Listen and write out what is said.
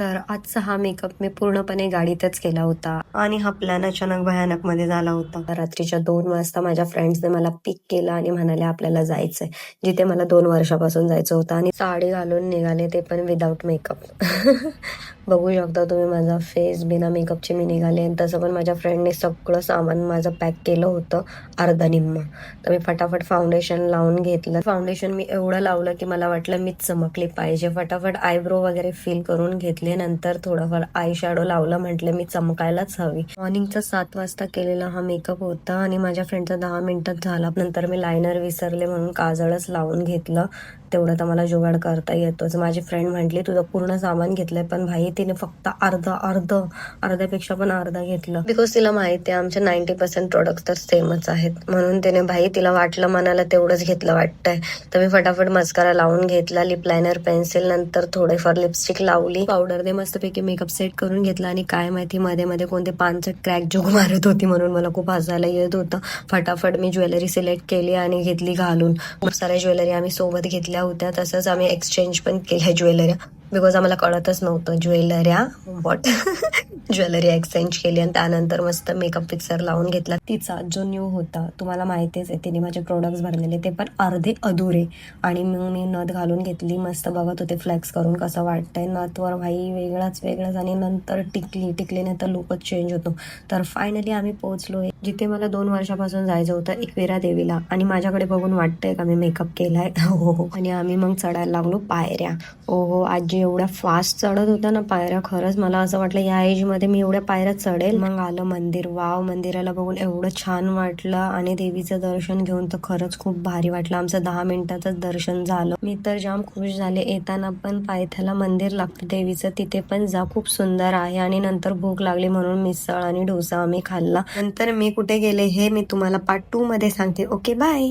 तर आजचा हा मेकअप मी पूर्णपणे गाडीतच केला होता आणि हा प्लॅन अचानक भयानक मध्ये झाला होता. रात्रीच्या 2 वाजता माझ्या फ्रेंड्सने मला पिक केलं आणि म्हणाले आपल्याला जायचंय, जिथे मला 2 वर्षापासून जायचं होतं, आणि साडी घालून निघाले, ते पण विदाऊट मेकअप. बघू शकता तुम्ही माझा फेस, बिना मेकअपचे मी निघाले. आणि तसं पण माझ्या फ्रेंडने सगळं सामान माझं पॅक केलं होतं, अर्धा निम्म. तर मी फटाफट फाउंडेशन लावून घेतलं. फाउंडेशन मी एवढं लावलं की मला वाटलं मीच चमकली पाहिजे. फटाफट आयब्रो वगैरे फिल करून घेतले, नंतर थोडंफार आय शॅडो लावलं. म्हटलं मी चमकायलाच हवी. मॉर्निंगचा 7 वाजता केलेला हा मेकअप होता आणि माझ्या फ्रेंडचा 10 मिनिटात झाला. नंतर मी लायनर विसरले म्हणून काजळच लावून घेतलं. तेवढं तर मला जुगाड करता येतोच. माझी फ्रेंड म्हटली तुझं पूर्ण सामान घेतलंय, पण भाई तिने फक्त अर्ध्यापेक्षा पण अर्धा घेतलं. बिकॉज तिला माहिती आहे आमचे 90% प्रोडक्ट तर सेमच आहेत, म्हणून तिने भाई तिला वाटलं मनाला तेवढंच घेतलं वाटतंय. तर मी फटाफट मस्कारा लावून घेतला, लिप लायनर, पेन्सिल, नंतर थोडेफार लिपस्टिक लावली, पावडरने मस्तपैकी मेकअप सेट करून घेतला. आणि काय माहिती मध्ये मध्ये कोणते 5 क्रॅक जोक मारत होती म्हणून मला खूप हसायला येत होतं. फटाफट मी ज्वेलरी सिलेक्ट केली आणि घेतली घालून. खूप साऱ्या ज्वेलरी आम्ही सोबत घेतल्या होत्या. तसंच आम्ही एक्सचेंज पण केल्या ज्वेलऱ्या, बिकॉज आम्हाला कळतच नव्हतं ज्वेलऱ्या वॉट. ज्वेलरी एक्सचेंज केली आणि त्यानंतर मस्त मेकअप फिक्सर लावून घेतला. तिचा जो न्यू होता, तुम्हाला माहितीच आहे, तिने माझे प्रोडक्ट्स भरलेले, ते पण अर्धे अधुरे. आणि मग मी नथ घालून घेतली. मस्त बघत होते फ्लेक्स करून कसं वाटतंय. नथवर भाई वेगळाच. आणि नंतर टिकलीने तर लुकच चेंज होतो. तर फायनली आम्ही पोहोचलो जिथे मला 2 वर्षापासून जायचं होतं, एकविरा देवीला. आणि माझ्याकडे बघून वाटतंय का मी मेकअप केलाय? हो. आणि आम्ही मग चढायला लागलो पायऱ्या. हो, आजी एवढ्या फास्ट चढत होत्या ना पायऱ्या, खरंच मला असं वाटलं या एज मध्ये मी एवढ्या पायऱ्या चढेल. मग आलं मंदिर. वाव, मंदिराला बघून एवढं छान वाटलं आणि देवीचं दर्शन घेऊन तर खरंच खूप भारी वाटलं. आमचं 10 मिनिटातच दर्शन झालं. मी तर जाम खुश झाले. येताना पण पायथ्याला मंदिर लागतं देवीचं, तिथे पण जा, खूप सुंदर आहे. आणि नंतर भूक लागली म्हणून मिसळ आणि डोसा आम्ही खाल्ला. नंतर मी कुठे गेले हे मी तुम्हाला पार्ट 2 मध्ये सांगते. Okay, bye.